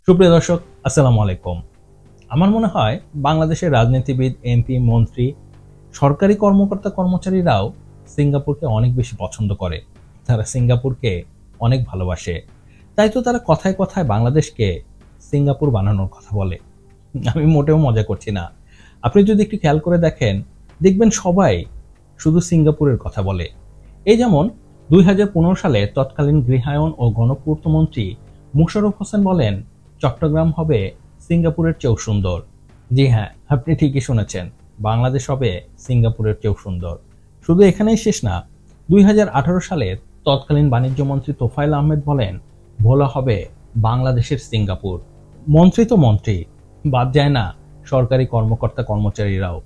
সুপ্রিয় দর্শক, আসসালামু আলাইকুম। আমার মনে হয় বাংলাদেশের রাজনীতিবিদ, এমপি, মন্ত্রী, সরকারি কর্মকর্তা কর্মচারীরাও সিঙ্গাপুরকে অনেক বেশি পছন্দ করে। তারা সিঙ্গাপুরকে অনেক ভালোবাসে। তাই তো তারা কথায় কথায় বাংলাদেশকে সিঙ্গাপুর বানানোর কথা বলে। আমি মোটেও মজা করছি না। আপনি যদি একটু খেয়াল করে দেখেন, দেখবেন সবাই শুধু সিঙ্গাপুরের কথা বলে। এই যেমন 2015 সালে তৎকালীন গৃহায়ন ও গণপূর্ত মন্ত্রী মোশাররফ হোসেন বলেন, চট্টগ্রাম হবে সিঙ্গাপুরের চেয়েও সুন্দর। জি হ্যাঁ, আপনি ঠিকই শুনেছেন, বাংলাদেশ হবে সিঙ্গাপুরের চেয়েও সুন্দর। শুধু এখানেই শেষ না, 2018 সালে তৎকালীন বাণিজ্য মন্ত্রী তোফায়েল আহমেদ বলেন, ভোলা হবে বাংলাদেশের সিঙ্গাপুর। মন্ত্রী তো মন্ত্রী, বাদ যায় না সরকারি কর্মকর্তা কর্মচারীরাও।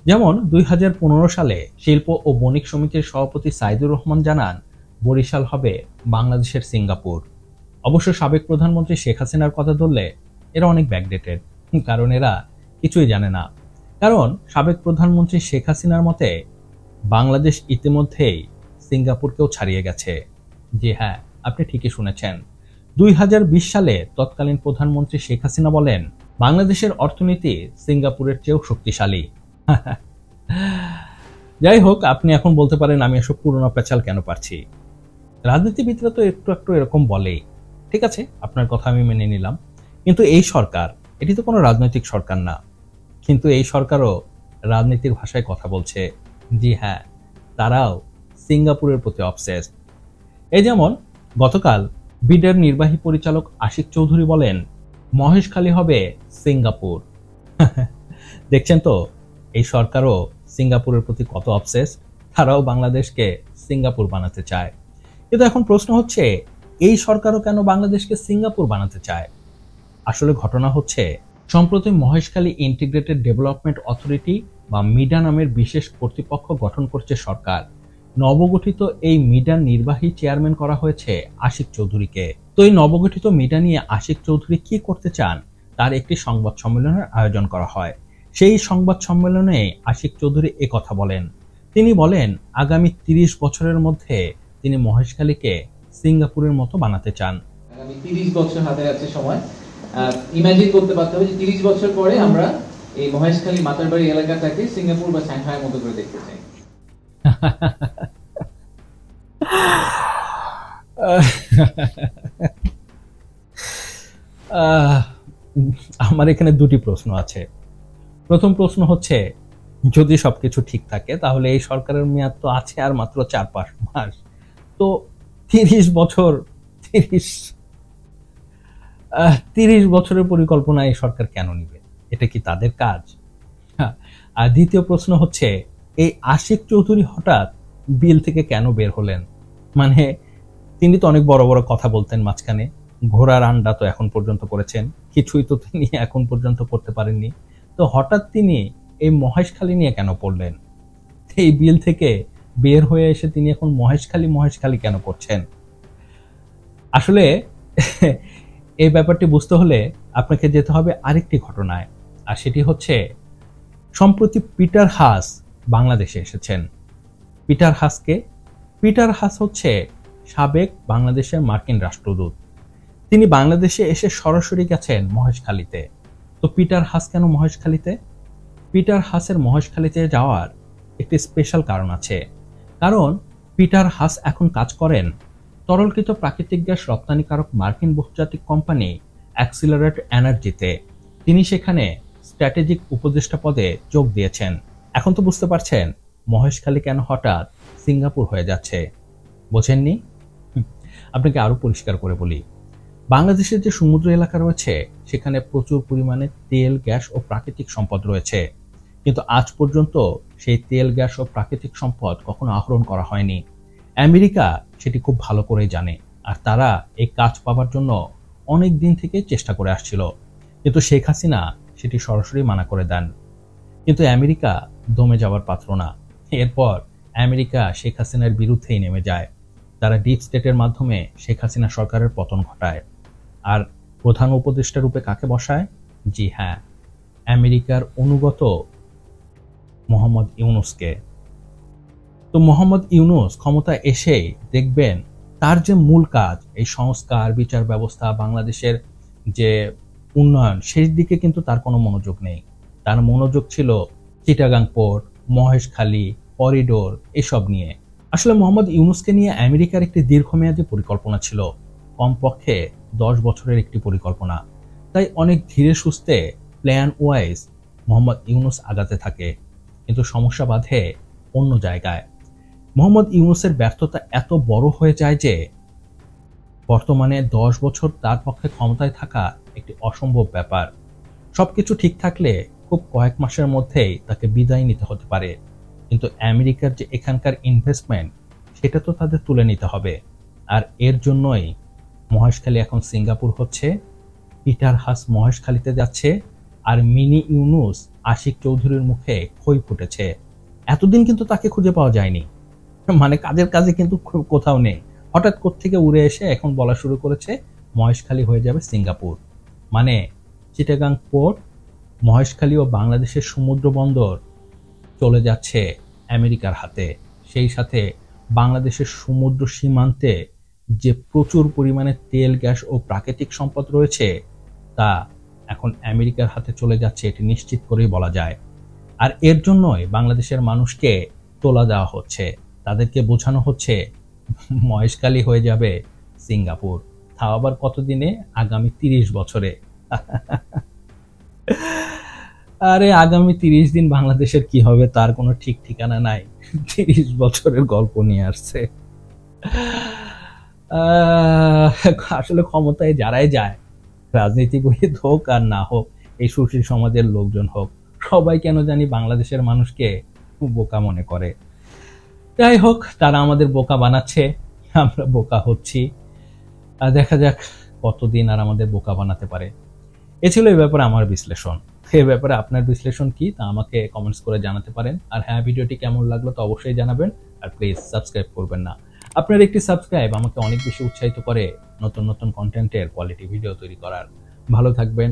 যেমন 2015 সালে শিল্প ও বণিক সমিতির সভাপতি সাইদুর রহমান জানান, বরিশাল হবে বাংলাদেশের সিঙ্গাপুর। অবশ্য সাবেক প্রধানমন্ত্রী শেখ হাসিনার কথা ধরলে এরা অনেক ব্যাকডেটেড, কারণ এরা কিছুই জানে না। কারণ সাবেক প্রধানমন্ত্রী শেখ হাসিনার মতে বাংলাদেশ ইতিমধ্যেই সিঙ্গাপুরকেও ছাড়িয়ে গেছে। জি হ্যাঁ, আপনি ঠিকই শুনেছেন। 2020 সালে তৎকালীন প্রধানমন্ত্রী শেখ হাসিনা বলেন, বাংলাদেশের অর্থনীতি সিঙ্গাপুরের চেয়েও শক্তিশালী। যাই হোক, আপনি এখন বলতে পারেন আমি এসব পুরনো পেঁচাল কেন পারছি। রাজনীতিবিদরা তো একটু একটু এরকম বলেই। ঠিক আছে, আপনার কথা আমি মেনে নিলাম, কিন্তু এই সরকার, এটি তো কোনো রাজনৈতিক সরকার না, কিন্তু এই সরকারও রাজনীতির ভাষায় কথা বলছে। জি হ্যাঁ, তারাও সিঙ্গাপুরের প্রতি অবসেসড। এই যেমন গতকাল বিডের নির্বাহী পরিচালক আশিক চৌধুরী বলেন, মহেশখালী হবে সিঙ্গাপুর। দেখছেন তো, এই সরকারও সিঙ্গাপুরের প্রতি কত অবসেসড। তারাও বাংলাদেশকে সিঙ্গাপুর বানাতে চায়। কিন্তু এখন প্রশ্ন হচ্ছে, এই সরকারও কেন বাংলাদেশকে সিঙ্গাপুর বানাতে চায়? আসলে ঘটনা হচ্ছে, সম্প্রতি মহেশখালী ইন্টিগ্রেটেড ডেভেলপমেন্ট অথরিটি বা মিডা নামের বিশেষ কর্তৃপক্ষ গঠন করছে সরকার। নবগঠিত এই মিডার নির্বাহী চেয়ারম্যান করা হয়েছে আশিক চৌধুরীকে। তো এই নবগঠিত মিডা নিয়ে আশিক চৌধুরী কি করতে চান, তার একটি সংবাদ সম্মেলনের আয়োজন করা হয়। সেই সংবাদ সম্মেলনে আশিক চৌধুরী কথা বলেন। তিনি বলেন, আগামী 30 বছরের মধ্যে তিনি মহেশখালীকে সিঙ্গাপুরের মতো বানাতে চান। আগামী 30 বছর হাতে আছে সময়। ইমাজিন করতে পারতে হবে যে 30 বছর পরে আমরা এই মহেশখালী মাতারবাড়ি এলাকাটাকে সিঙ্গাপুর বা সাংহাইয়ের মতো করে দেখতে চাই। আমার এখানে দুটি প্রশ্ন আছে। প্রথম প্রশ্ন হচ্ছে, যদি সবকিছু ঠিক থাকে তাহলে এই সরকারের মেয়াদ তো আছে আর মাত্র 4-5 মাস। তো 30 বছর, 30 বছরের পরিকল্পনা এই সরকার কেন নিবে? এটা কি তাদের কাজ? আর দ্বিতীয় প্রশ্ন হচ্ছে, এই আশিক চৌধুরী হঠাৎ বিল থেকে কেন বের হলেন? মানে তিনি তো অনেক বড় বড় কথা বলতেন মাঝখানে, ঘোড়ার আন্ডা তো এখন পর্যন্ত করেছেন, কিছুই তো তিনি এখন পর্যন্ত করতে পারেননি। তো হঠাৎ তিনি এই মহেশখালী নিয়ে কেন পড়লেন? এই বিল থেকে বের হয়ে এসে তিনি এখন মহেশখালী কেন করছেন? আসলে এই ব্যাপারটি বুঝতে হলে আপনাকে যেতে হবে আরেকটি ঘটনায়, আর সেটি হচ্ছে, সম্প্রতি পিটার হাস বাংলাদেশে এসেছেন। পিটার হাস হচ্ছে সাবেক বাংলাদেশের মার্কিন রাষ্ট্রদূত। তিনি বাংলাদেশে এসে সরাসরি গেছেন মহেশখালীতে। তো পিটার হাস কেন মহেশখালীতে? পিটার হাসের মহেশখালীতে যাওয়ার একটি স্পেশাল কারণ আছে। কারণ পিটার হাস এখন কাজ করেন তরলকৃত প্রাকৃতিক গ্যাস রপ্তানিকারক মার্কিন বহুজাতিক কোম্পানি অ্যাক্সিলারেট এনার্জিতে। তিনি সেখানে স্ট্র্যাটেজিক উপদেষ্টা পদে যোগ দিয়েছেন। এখন তো বুঝতে পারছেন মহেশখালী কেন হঠাৎ সিঙ্গাপুর হয়ে যাচ্ছে। বোঝেননি? আপনাকে আরো পরিষ্কার করে বলি, বাংলাদেশের যে সমুদ্র এলাকা রয়েছে সেখানে প্রচুর পরিমাণে তেল, গ্যাস ও প্রাকৃতিক সম্পদ রয়েছে, কিন্তু আজ পর্যন্ত সেই তেল, গ্যাস ও প্রাকৃতিক সম্পদ কখনো আহরণ করা হয়নি। আমেরিকা সেটি খুব ভালো করেই জানে, আর তারা এই কাজ পাওয়ার জন্য অনেক দিন থেকে চেষ্টা করে আসছিল, কিন্তু শেখ হাসিনা সেটি সরাসরি মানা করে দেন। কিন্তু আমেরিকা দমে যাওয়ার পাত্র না। এরপর আমেরিকা শেখ হাসিনার বিরুদ্ধেই নেমে যায়। তারা ডিপ স্টেটের মাধ্যমে শেখ হাসিনা সরকারের পতন ঘটায়। আর প্রধান উপদেষ্টা রূপে কাকে বসায়? জি হ্যাঁ, আমেরিকার অনুগত মোহাম্মদ ইউনূসকে। তো মোহাম্মদ ইউনূস ক্ষমতায় এসেই দেখবেন তার যে মূল কাজ, এই সংস্কার, বিচার ব্যবস্থা, বাংলাদেশের যে উন্নয়ন শেষ দিকে কিন্তু তার কোনো মনোযোগ নেই। তার মনোযোগ ছিল চিটাগাং পোর্ট, মহেশখালী, করিডোর এসব নিয়ে। আসলে মোহাম্মদ ইউনূসকে নিয়ে আমেরিকার একটি দীর্ঘমেয়াদী পরিকল্পনা ছিল, কমপক্ষে 10 বছরের একটি পরিকল্পনা। তাই অনেক ধীরে সুস্থে প্ল্যান ওয়াইজ মোহাম্মদ ইউনূস আগাতে থাকে। কিন্তু সমস্যা বাধে অন্য জায়গায়। মোহাম্মদ ইউনূসের ব্যর্থতা এত বড় হয়ে যায় যে বর্তমানে 10 বছর তার পক্ষে ক্ষমতায় থাকা একটি অসম্ভব ব্যাপার। সবকিছু ঠিক থাকলে খুব কয়েক মাসের মধ্যেই তাকে বিদায় নিতে হতে পারে। কিন্তু আমেরিকার যে এখানকার ইনভেস্টমেন্ট, সেটা তো তাদের তুলে নিতে হবে। আর এর জন্যই মহেশখালী এখন সিঙ্গাপুর হচ্ছে, পিটার হাস মহেশখালীতে যাচ্ছে, আর মিনি ইউনূস আশিক চৌধুরীর মুখে খই ফুটেছে। এতদিন কিন্তু তাকে খুঁজে পাওয়া যায়নি, মানে কাজের কাজে কিন্তু কোথাও নেই। হঠাৎ কোত্থেকে উড়ে এসে এখন বলা শুরু করেছে মহেশখালী হয়ে যাবে সিঙ্গাপুর। মানে চিটাগাং পোর্ট, মহেশখালী ও বাংলাদেশের সমুদ্র বন্দর চলে যাচ্ছে আমেরিকার হাতে। সেই সাথে বাংলাদেশের সমুদ্র সীমান্তে যে প্রচুর পরিমাণে তেল, গ্যাস ও প্রাকৃতিক সম্পদ রয়েছে তা এখন আমেরিকার হাতে চলে যাচ্ছে, এটি নিশ্চিত করেই বলা যায়। আর এর জন্যই বাংলাদেশের মানুষকে তোলা দেওয়া হচ্ছে, তাদেরকে বোঝানো হচ্ছে মহেশখালী হয়ে যাবে সিঙ্গাপুর। তাও আবার কতদিনে? আগামী 30 বছরে। আরে আগামী 30 দিন বাংলাদেশের কি হবে তার কোনো ঠিক ঠিকানা নাই। 30 বছরের গল্প নিয়ে আসছে। আসলে ক্ষমতায় যারাই যায়, রাজনীতিবিদ হোক আর না হোক, এই সুশীল সমাজের লোকজন হোক, সবাই কেন জানি বাংলাদেশের মানুষকে বোকা মনে করে। যাই হোক, তারা আমাদের বোকা বানাচ্ছে, আমরা বোকা হচ্ছি। আর দেখা যাক কতদিন আর আমাদের বোকা বানাতে পারে। এ ছিল এই ব্যাপারে আমার বিশ্লেষণ। এই ব্যাপারে আপনার বিশ্লেষণ কি তা আমাকে কমেন্টস করে জানাতে পারেন। আর হ্যাঁ, ভিডিওটি কেমন লাগলো তা অবশ্যই জানাবেন। আর প্লিজ সাবস্ক্রাইব করবেন না। আপনার একটি সাবস্ক্রাইব আমাকে অনেক বেশি উৎসাহিত করে নতুন নতুন কন্টেন্টের কোয়ালিটি ভিডিও তৈরি করার। ভালো থাকবেন।